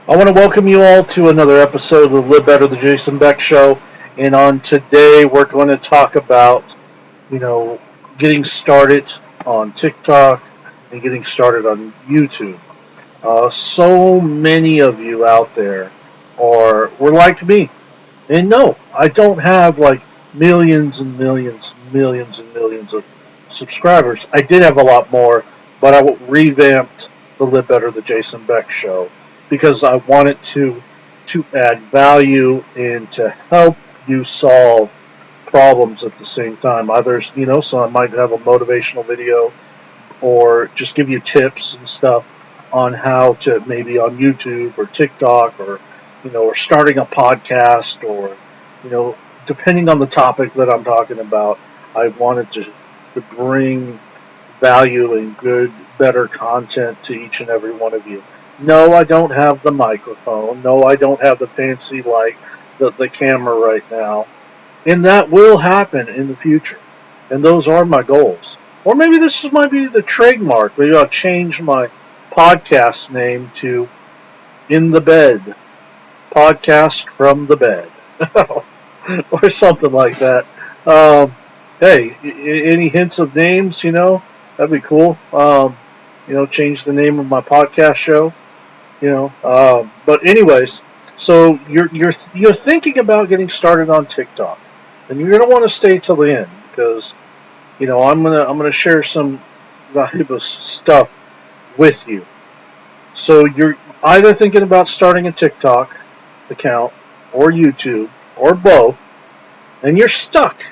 I want to welcome you all to another episode of the Live Better, the Jason Beck Show. And on today, we're going to talk about, you know, getting started on TikTok and getting started on YouTube. So many of you out there were like me. And no, I don't have like millions and millions, millions and millions of subscribers. I did have a lot more, but I revamped the Live Better, the Jason Beck Show because I wanted to add value and to help you solve problems at the same time. Others, so I might have a motivational video or just give you tips and stuff on how to maybe on YouTube or TikTok or starting a podcast or, you know, depending on the topic that I'm talking about, I wanted to bring value and good, better content to each and every one of you. No, I don't have the microphone. No, I don't have the fancy light, the camera right now. And that will happen in the future. And those are my goals. Or maybe this might be the trademark. Maybe I'll change my podcast name to In the Bed. Podcast from the Bed. Or something like that. Hey, any hints of names, that'd be cool. Change the name of my podcast show, but anyways, so you're thinking about getting started on TikTok, and you're gonna want to stay till the end because I'm gonna share some valuable stuff with you. So you're either thinking about starting a TikTok account or YouTube or both, and you're stuck.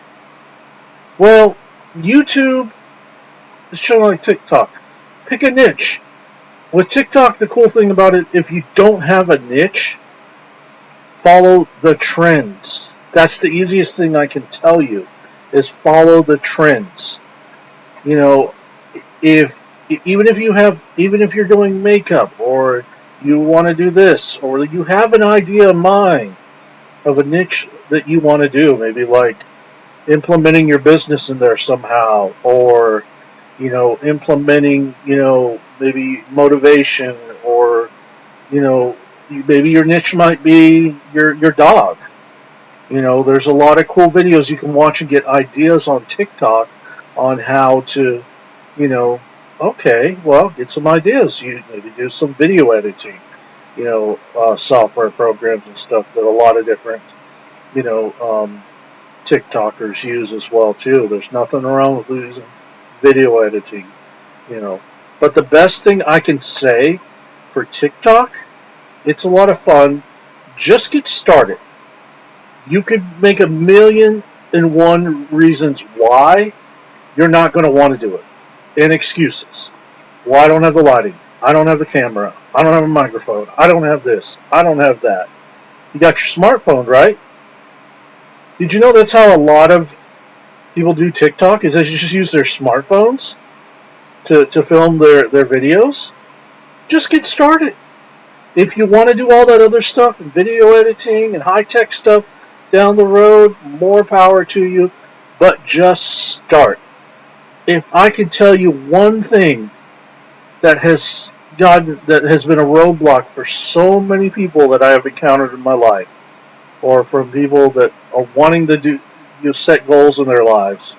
Well, YouTube is showing like TikTok. Pick a niche. With TikTok, the cool thing about it, if you don't have a niche, follow the trends. That's the easiest thing I can tell you is follow the trends. You know, if even if you're doing makeup or you want to do this or you have an idea in mind of a niche that you want to do, maybe like implementing your business in there somehow or implementing, maybe motivation or, maybe your niche might be your dog. There's a lot of cool videos you can watch and get ideas on TikTok on how to, you know, okay, well, get some ideas. You maybe do some video editing, software programs and stuff that a lot of different, you know, um, TikTokers use as well too. There's nothing wrong with using video editing, you know. But the best thing I can say for TikTok, it's a lot of fun. Just get started. You could make a million and one reasons why you're not going to want to do it. And excuses. Well, I don't have the lighting. I don't have the camera. I don't have a microphone. I don't have this. I don't have that. You got your smartphone, right? Did you know that's how a lot of people do TikTok? Is they just use their smartphones to film their videos? Just get started. If you want to do all that other stuff and video editing and high tech stuff down the road, more power to you. But just start. If I could tell you one thing that has been a roadblock for so many people that I have encountered in my life, or from people that are wanting to set goals in their lives,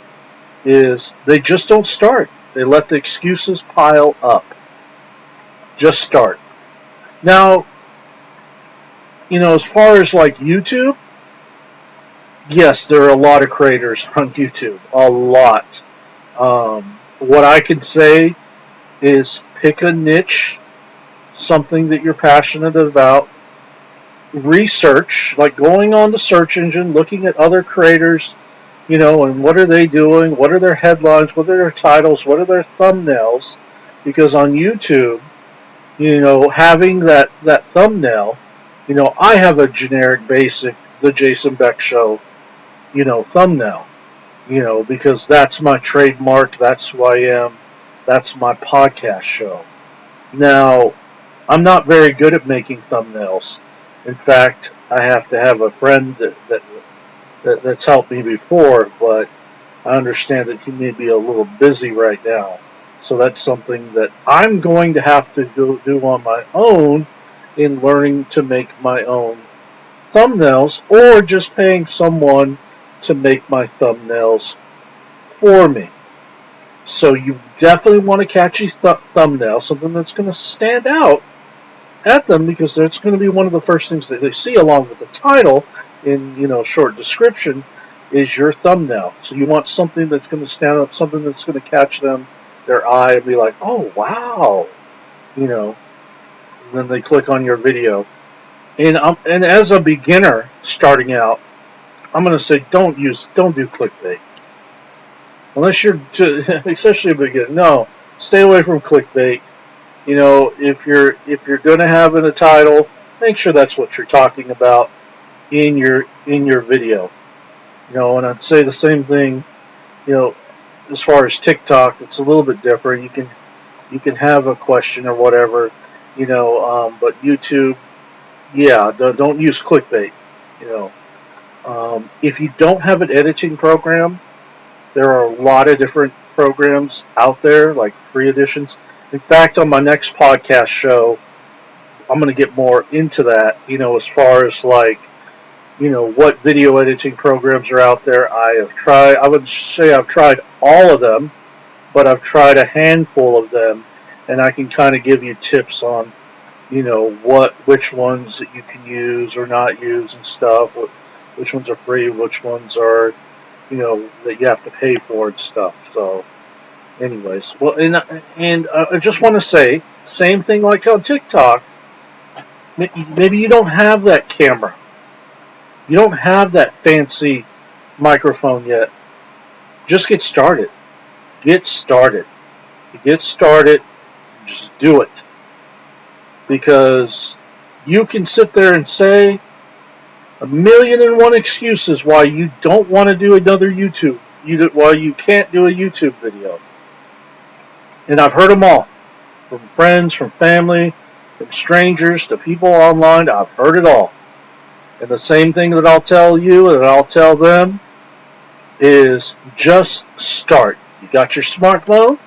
is they just don't start. They let the excuses pile up. Just start. Now, as far as like YouTube, yes, there are a lot of creators on YouTube. A lot. What I can say is pick a niche, something that you're passionate about. Research, like going on the search engine, looking at other creators, and what are they doing? What are their headlines? What are their titles? What are their thumbnails? Because on YouTube, having that thumbnail, I have a generic basic, the Jason Beck Show, thumbnail, because that's my trademark, that's who I am, that's my podcast show. Now, I'm not very good at making thumbnails. In fact, I have to have a friend that's helped me before, but I understand that he may be a little busy right now. So that's something that I'm going to have to do on my own in learning to make my own thumbnails or just paying someone to make my thumbnails for me. So you definitely want a catchy thumbnail, something that's going to stand out at them because it's going to be one of the first things that they see along with the title in short description is your thumbnail. So you want something that's going to stand out, something that's going to catch them their eye and be like, oh wow, you know. And then they click on your video. And as a beginner starting out, I'm going to say don't do clickbait unless you're especially a beginner. No, stay away from clickbait. If you're going to have in a title, make sure that's what you're talking about in your video. And I'd say the same thing. As far as TikTok, it's a little bit different. You can have a question or whatever. But YouTube, yeah, don't use clickbait. You if you don't have an editing program, there are a lot of different programs out there, like free editions. In fact, on my next podcast show, I'm going to get more into that, as far as what video editing programs are out there. I would say I've tried all of them, but I've tried a handful of them, and I can kind of give you tips on, which ones that you can use or not use and stuff, which ones are free, which ones are, that you have to pay for and stuff. So, anyways, well, and I just want to say, same thing like on TikTok. Maybe you don't have that camera. You don't have that fancy microphone yet. Just get started. Get started. Get started. Just do it. Because you can sit there and say a million and one excuses why you don't want to do another YouTube. Why you can't do a YouTube video. And I've heard them all. From friends, from family, from strangers, to people online. I've heard it all. And the same thing that I'll tell you and I'll tell them is just start. You got your smartphone,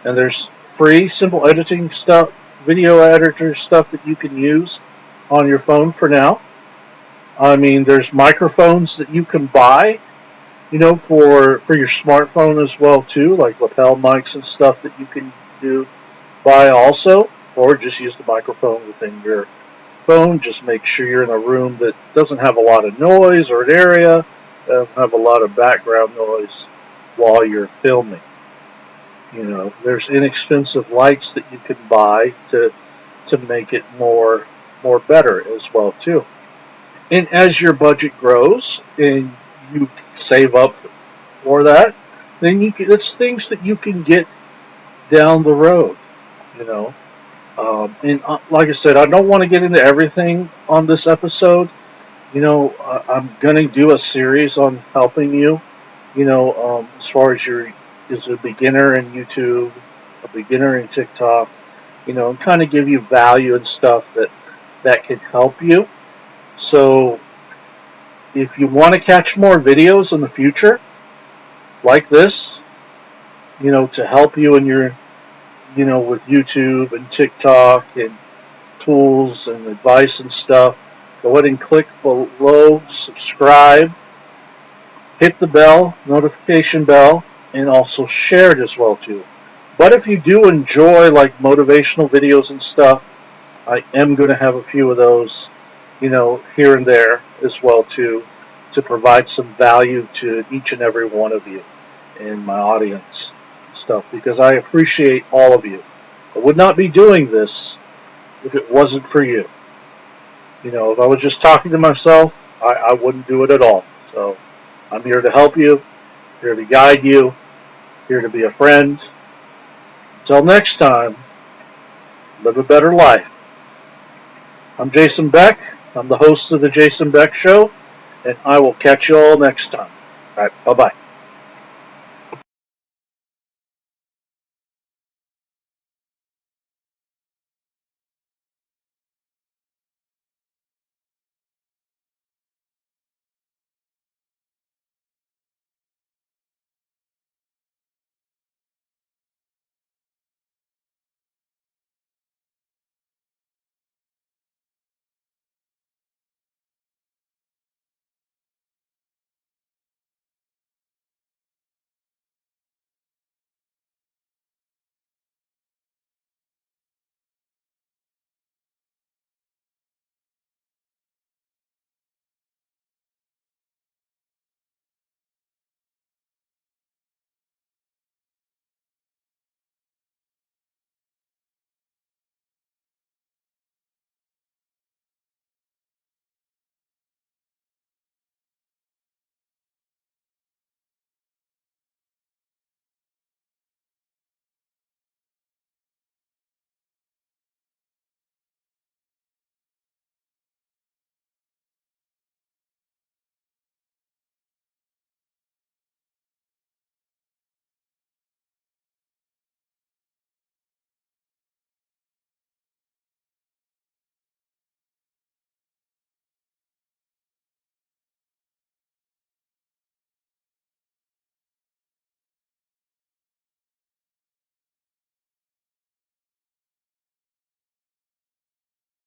and there's free, simple editing stuff, video editor stuff that you can use on your phone for now. I mean, there's microphones that you can buy, for your smartphone as well too, like lapel mics and stuff that you can buy also, or just use the microphone within your phone. Just make sure you're in a room that doesn't have a lot of noise, or an area that doesn't have a lot of background noise while you're filming. There's inexpensive lights that you can buy to make it more better as well too. And as your budget grows and you save up for that, then it's things that you can get down the road. And like I said, I don't want to get into everything on this episode. I'm going to do a series on helping you, as far as a beginner in YouTube, a beginner in TikTok, and kind of give you value and stuff that can help you. So if you want to catch more videos in the future like this, to help you in your with YouTube and TikTok and tools and advice and stuff, go ahead and click below, subscribe, hit the notification bell, and also share it as well too. But if you do enjoy like motivational videos and stuff, I am going to have a few of those, here and there as well too, to provide some value to each and every one of you in my audience stuff, because I appreciate all of you. I would not be doing this if it wasn't for you. If I was just talking to myself, I wouldn't do it at all. So I'm here to help you, here to guide you, here to be a friend. Until next time, live a better life. I'm Jason Beck. I'm the host of the Jason Beck Show, and I will catch you all next time. All right, bye-bye.